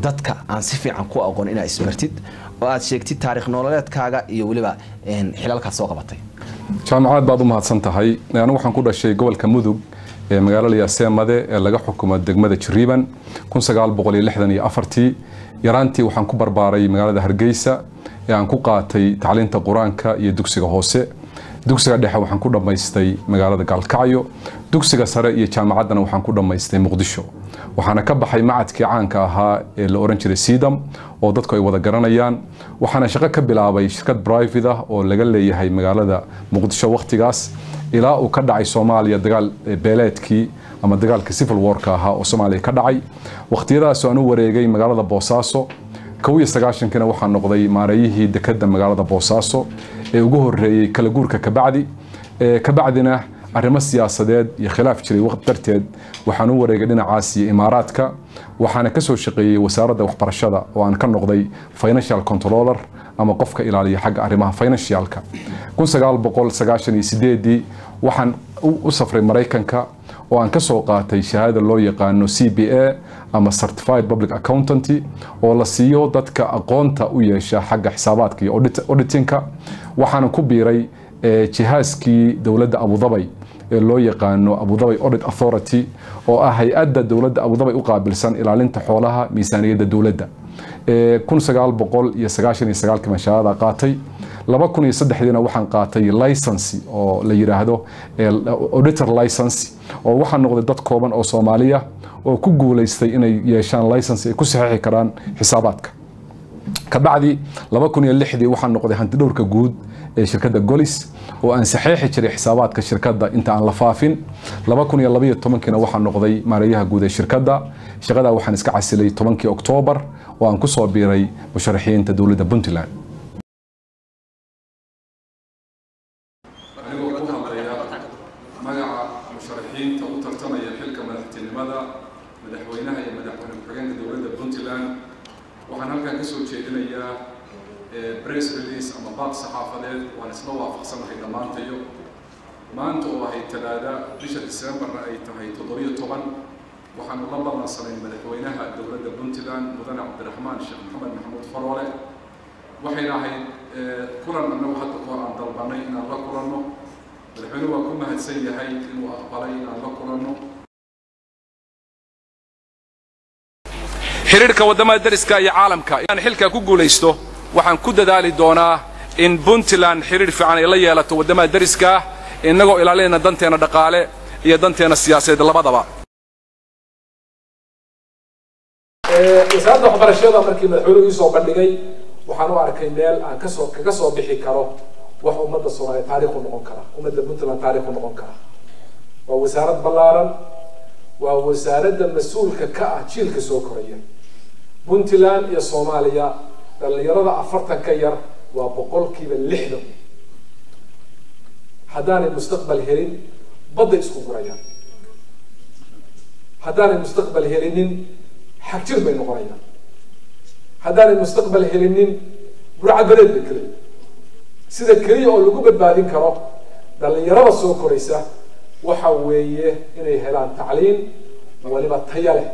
dadka aan si fiican ku aqoon inaad isbartid oo aad sheegtid taariikh nololeedkaaga iyo waliba xilalka soo qabatay jaamacad baad u mahadsan tahay anigu waxaan ku dhashay gobolka Mudug ee magaalada Yaaseemade ee laga xukumo degmada Jiriban 1964 yaraantii waxaan ku barbaaray magaalada Hargeysa ee aan ku qaatay tacliinta Quraanka iyo dugsiga hoose dugsiga dhexe waxaan ku dhamaystay magaalada Galkacyo dugsiga sare iyo jaamacadana waxaan ku dhamaystay Muqdisho waxaana ka baxay macadkii caanka ahaa ee la oran jiray Sidam oo dadku ay wada garanayaan waxaana shaqo ka bilaabay shirkad private ah oo laga leeyahay magaalada Muqdisho waqtigaas ilaa uu ka dhacay Soomaaliya dagaal beeleedkii ama dagaalka civil war-ka ahaa oo Soomaaliya ka dhacay waqtiyadaas oo aan u wareegay magaalada Boosaaso 19 waxaan noqday maareeyihii dekedda magaalada Boosaaso ee ugu horeeyay kala guurka kabacdina arrimo siyaasadeed iyo khilaaf jiray waqti darteed waxaan u wareegay dhinacaas iyo Imaaraadka waxaana ka soo shaqeeyay wasaaradda waxbarashada oo aan ka noqday financial controller ama qofka ilaaliya xagga arrimaha financialka 1998 waxaan u safray Mareykanka oo aan ka soo qaatay shahaado loo yaqaano CPA ama Certified Public Accountant oo la siiyo dadka aqoonta u yeesha xagga xisaabaadka iyo auditingka waxaan ku biiray jihaaskii dawladda Abu Dhabi ee loo yaqaano Abu Dhabi Audit Authority oo ah hay'adda dawladda Abu Dhabi u qaabilsan ilaalinta xoolaha miisaaniyadda dawladda 1999 ma shahaada qaatay 2003 waxaan qaatay license oo la yiraahdo auditor license oo waxaan noqday dad kooban oo Soomaaliya oo ku guuleystay inay yeeshaan license ay ku saxiixi karaan xisaabaadka kabacdi 2006 waxaan noqday hanti dhowrka guud ee shirkadda Golis oo aan saxiixi jiray xisaabaadka shirkadda inta aan la faafin 2012 waxaan noqday maareeyaha guud ee shirkadda shaqada waxaan iska casilay 10 Oktoobar oo aan ku soo biiray musharaxiinta dawladda Puntland madaxweynaha iyo madaxweyne ku-xigeenka dawladda Puntland waxaan halkan ka soo jeedinayaa press release ama baaq saxaafadeed waan isla waafaqsanahay dhammaantayo maanta oo ahay talaada bisha December ay tahay 17 waxaan la ballansanay madaxweynaha dawladda Puntland mudane Cabdiraxmaan Sheekh Maxamed Maxamuud Faroole waxayna ahayd kulan annagu hadda ku aan dalbanay inaan la kulanno madaxweynuhu waa ku mahadsan yahay inuu aqbalay inaan la kulanno xiriirka wadamada dariska iyo caalamka inaan xilka ku guuleysto waxaan ku dadaali doonaa in Puntland xiriir fiican ay la yeelato wadamada dariska inagoo ilaalinayna danteena dhaqaale iyo danteena siyaasadeed labadaba wasaaradda waxbarashada markii madaxweynuhu soo bandhigay waxaan u arkay meel aan kaga soo bixi karo wax ummadda Soomaaliyeed taariikh u noqon kara ummadda Puntland taariikh u noqon kara waa wasaarad ballaaran waa wasaaradda mas'uulka ka ah jiilka soo koraya Puntland iyo Soomaaliya dhalinyarada 40 ka yar waa 60% haddaanay mustaqbal helin badda isku gurayaan haddaanay mustaqbal helinin xagjir bay noqonayaan haddaanay mustaqbal helinin burcadbadeed bay kale sida kaliya oo lagu badbaadin karo dhalinyarada soo koraysa waxa weeye inay helaan tacliin waliba tayo leh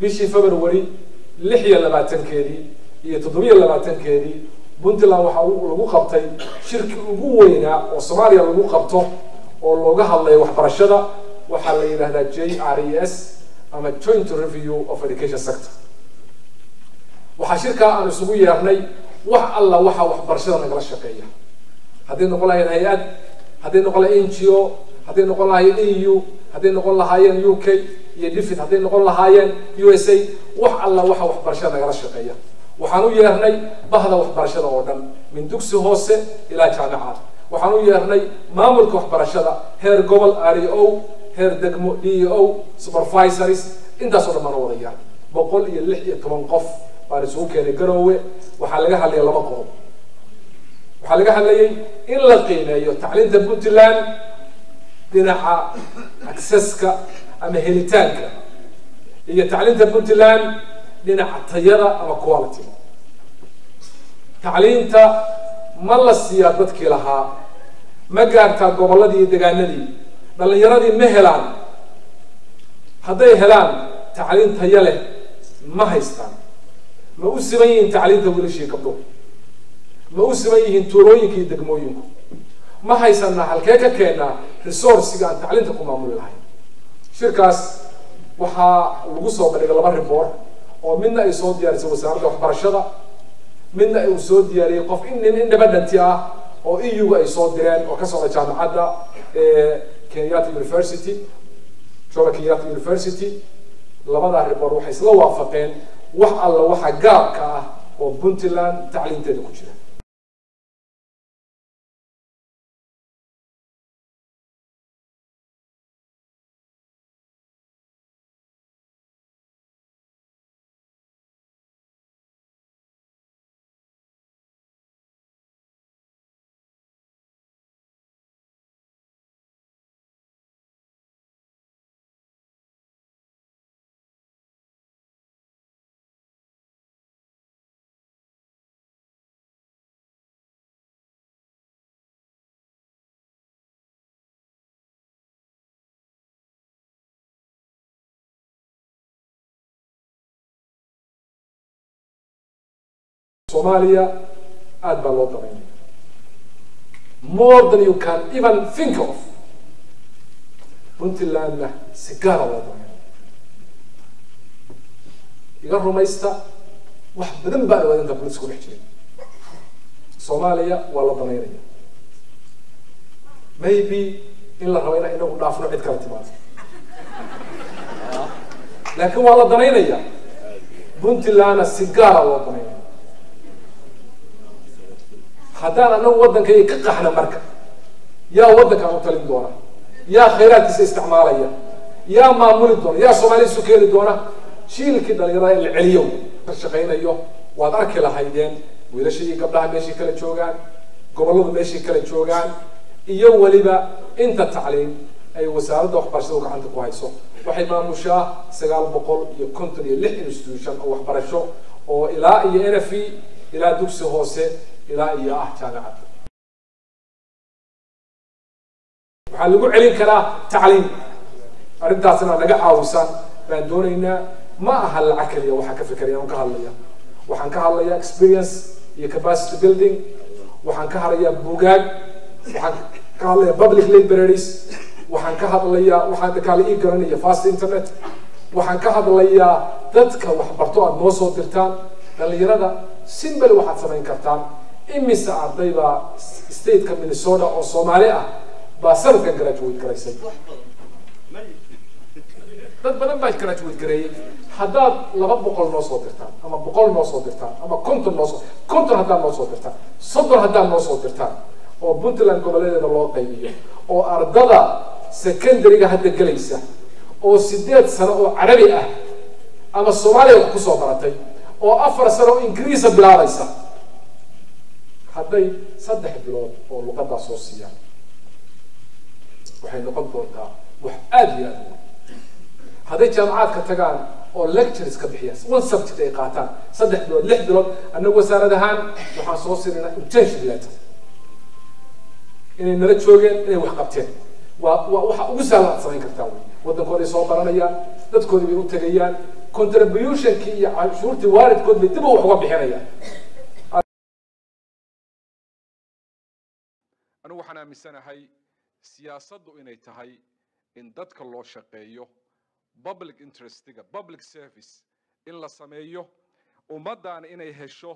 bishii February 26 iyo 27 Puntland waxa lagu qabtay shirki ugu weynaa oo Soomaaliya lagu qabto oo looga hadlayo waxbarashada waxa la yiraahdaa JRES ama Joint Review of Education Sector waxa shirka aan isugu yeernay wax alla waxa waxbarashada nagala shaqeeya haddii noqon lahayn hay'ad haddii noqon lahayn NGO haddii noqon lahayn EU haddii noqon lahayn UK iyo DFID haddii noqon lahayn USA wax alla waxa waxbarashada nagala shaqeeya waxaan u yeernay bahda waxbarashada oo dhan min dugsi hoose ilaa jaamacad waxaan u yeernay maamulka waxbarashada heer gobol REO heer degmo DEO supervisors intaas oo dhan ma wada yahay 116 qof baan isugu keenay Garowe waxa laga hadlayay laba qodob waxa laga hadlayay in la qiimeeyo tacliinta Puntland dhinaca accesska ama helitaanka iyo tacliinta Puntland dhinaca tayada ama quality tacliinta ma la siiyaa dadkii lahaa ma gaartaa gobolladii iyo deegaanadii dhalinyaradii ma helaan hadday helaan tacliin tayo leh ما هيستان ما أسمين تعليم تقول شيء كبدو ما أسمين توروين كي دقموينكو ما هيسنا هالكيكا كنا ريسورس كان تعليم تقوم عمل الحين شركاس وحا لغوصو بلغ لما ريبور ومنا يسود دياري وزارة وحبرشدة منا يسود دياري قف إن بدنتيا أو إيو يسود ديران وكسر جامعة كينيات يونيفرسيتي شو كينيات يونيفرسيتي لما ريبور وحيس لو وافقين وح الله وح جابك وبنتلان تعليم تدو كجرا Somalia had a lot of money. More than you can even think of. Puntland cigar a lot of money. إذا رميستا واحد بدن بقى وين أنت بتسكون حكي. Somalia ولا ضميرية. Maybe إلا رأينا إنه نافنو عد كلمات. لكن ولا ضميرية. Puntland cigar ولا ضميرية. هذا أنا ودن كي كقحنا مركب يا ودن كانوا تلين دونا يا خيرات استعمالية يا مامول الدونا يا صومالي سكير الدونا شيل كده لراي العليو الشقين أيوه وذاك لهايدين وإذا شيء قبلها ماشي كلا تشوغان قبله ماشي كلا تشوغان إيوه وليبا أنت تعليم أي وسائل دوخ برشلونة عندك كويسو وحي ما مشاه سجال بقول يكونتني لح إنستيوشن أو برشلونة أو إلى يعرفي إلى دوكس هوسه إلى إياه جامعة. waxaa lagu celin karaa tacliin arintaasna naga caawisan baan doonaynaa ma aha lacag kaliya waxa ka fikiraya oo ka hadlaya waxaan ka hadlayaa experience iyo capacity building waxaan ka hadlayaa buugaag waxaan ka hadlayaa public libraries waxaan ka hadlayaa waxaan kale ii garanaya fast internet waxaan ka hadlayaa dadka wax barto aad noo soo dirtaan dhalinyarada simple waxaad samayn kartaan imisa ardayba state ka Minnesota oo Soomaali ah ba sanadka graduate gareysay dad badan baa graduate gareeyay haddaad 200 noo soo dirtaan ama 100 noo soo dirtaan ama 50 noo soo 50 haddaad noo soo dirtaan 30 haddaad noo soo dirtaan oo Puntland goboleedeeda loo qaybiyo oo ardada secondary-ga hadda galaysa oo 8 sano oo Carabi ah ama Soomaaliya ku soo baratay oo 4 sano oo Ingiriisi bilaabaysa hadday 3 bilood oo luqadda soo siiyaan waxay noqon doontaa wax aad iyo aad u hadday jaamacadka tagaan oo lectures ka bixiyaan one subject ay qaataan 3 bilood 6 bilood annagu wasaaradahan waxaan soo siinaa intention letter inay nala joogeen inay wax qabteen waxa ugu sahlan samayn kartaa waddankooda soo baranayaan dadkooda bay u tagayaan contribution-ki iyo cashuurtii waalidkood bay dib wax uga bixinayaan anigu waxaan aaminsanahay siyaasaddu inay tahay in dadka loo shaqeeyo public interestiga public service in la sameeyo ummaddaana inay hesho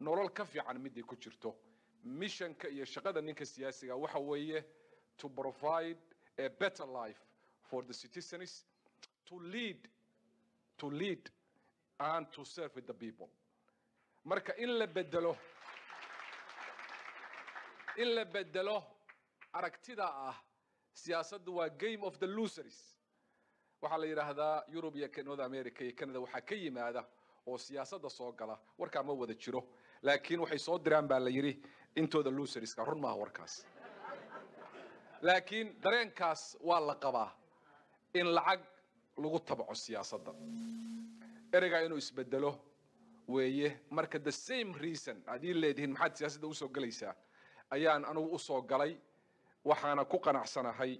nolol ka fiican miday ku jirto missionka iyo shaqada ninka siyaasiga waxa weeye to provide a better life for the citizens to lead and to serve with the people marka in la bedelo aragtida ah siyaasaddu waa game of the losers waxa la yiraahdaa Europe iyo North America iyo Canada waxa ka yimaada oo siyaasadda soo gala warka ma wada jiro laakiin waxay soo diraan baa la yiri intooda losers ka run ma warkaas laakiin dareenkaas waa la qabaa in lacag lagu tabco siyaasadda ereyga inuu isbedelo weeye marka the same reason adii leedihiin maxaad siyaasadda u soo galaysaa ayaan anigu u soo galay waxaana ku qanacsanahay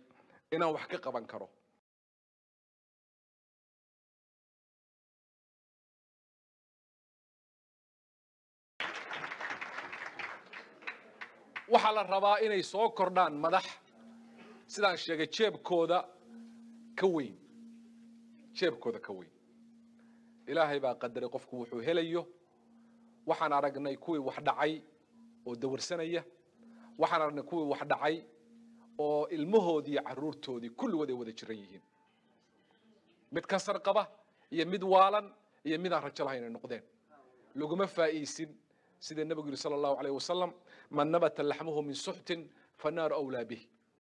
inaan wax ka qaban karo waxaa la rabaa inay soo kordhaan madax sidaan sheegay jeebkooda ka weyn ilaahay baa qadaray qofku wuxuu helayo waxaan aragnay kuwii wax dhacay oo dawarsanaya waxaan aragnay kuwii wax dhacay oo ilmahoodii iyo caruurtoodii kulligood ay wada jiran yihiin mid kansar qaba iyo mid waalan iyo mid aan rajo lahayn ay noqdeen laguma faa'iisin sida nabigu yiri sallallahu alayhi wasallam man nabata lahmuhu min suhtin fannar awla bihi